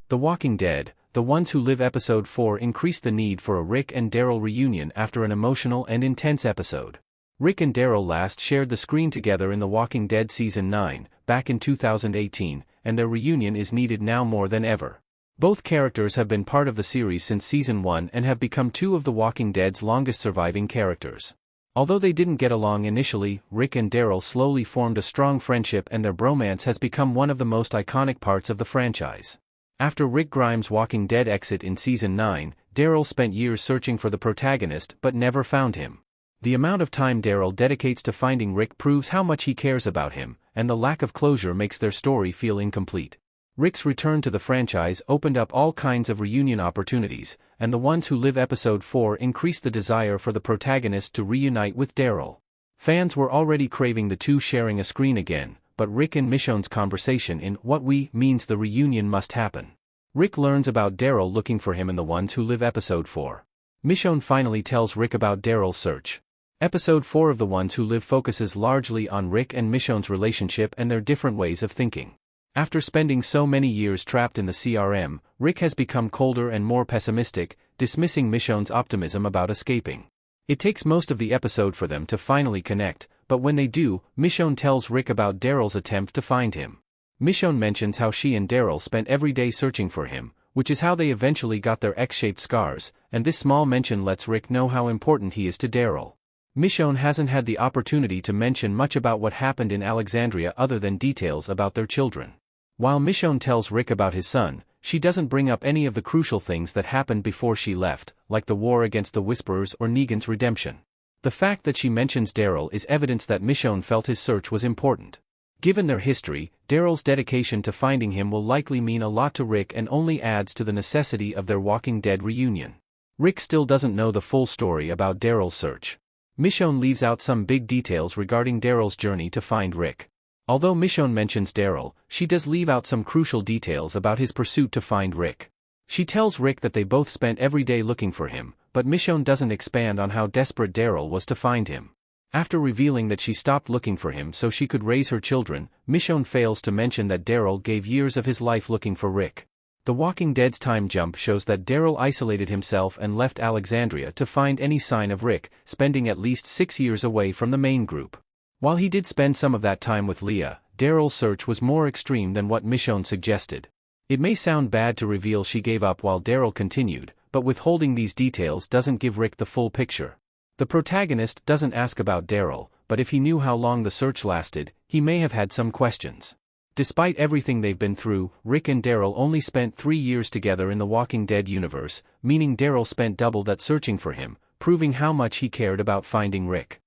The Walking Dead, The Ones Who Live Episode 4 increased the need for a Rick and Daryl reunion after an emotional and intense episode. Rick and Daryl last shared the screen together in The Walking Dead Season 9, back in 2018, and their reunion is needed now more than ever. Both characters have been part of the series since Season 1 and have become two of The Walking Dead's longest surviving characters. Although they didn't get along initially, Rick and Daryl slowly formed a strong friendship and their bromance has become one of the most iconic parts of the franchise. After Rick Grimes' Walking Dead exit in Season 9, Daryl spent years searching for the protagonist but never found him. The amount of time Daryl dedicates to finding Rick proves how much he cares about him, and the lack of closure makes their story feel incomplete. Rick's return to the franchise opened up all kinds of reunion opportunities, and The Ones Who Live Episode 4 increased the desire for the protagonist to reunite with Daryl. Fans were already craving the two sharing a screen again, but Rick and Michonne's conversation in What We means the reunion must happen. Rick learns about Daryl looking for him in The Ones Who Live Episode 4. Michonne finally tells Rick about Daryl's search. Episode 4 of The Ones Who Live focuses largely on Rick and Michonne's relationship and their different ways of thinking. After spending so many years trapped in the CRM, Rick has become colder and more pessimistic, dismissing Michonne's optimism about escaping. It takes most of the episode for them to finally connect, but when they do, Michonne tells Rick about Daryl's attempt to find him. Michonne mentions how she and Daryl spent every day searching for him, which is how they eventually got their X-shaped scars, and this small mention lets Rick know how important he is to Daryl. Michonne hasn't had the opportunity to mention much about what happened in Alexandria other than details about their children. While Michonne tells Rick about his son, she doesn't bring up any of the crucial things that happened before she left, like the war against the Whisperers or Negan's redemption. The fact that she mentions Daryl is evidence that Michonne felt his search was important. Given their history, Daryl's dedication to finding him will likely mean a lot to Rick and only adds to the necessity of their Walking Dead reunion. Rick still doesn't know the full story about Daryl's search. Michonne leaves out some big details regarding Daryl's journey to find Rick. Although Michonne mentions Daryl, she does leave out some crucial details about his pursuit to find Rick. She tells Rick that they both spent every day looking for him, but Michonne doesn't expand on how desperate Daryl was to find him. After revealing that she stopped looking for him so she could raise her children, Michonne fails to mention that Daryl gave years of his life looking for Rick. The Walking Dead's time jump shows that Daryl isolated himself and left Alexandria to find any sign of Rick, spending at least 6 years away from the main group. While he did spend some of that time with Leah, Daryl's search was more extreme than what Michonne suggested. It may sound bad to reveal she gave up while Daryl continued, but withholding these details doesn't give Rick the full picture. The protagonist doesn't ask about Daryl, but if he knew how long the search lasted, he may have had some questions. Despite everything they've been through, Rick and Daryl only spent 3 years together in the Walking Dead universe, meaning Daryl spent double that searching for him, proving how much he cared about finding Rick.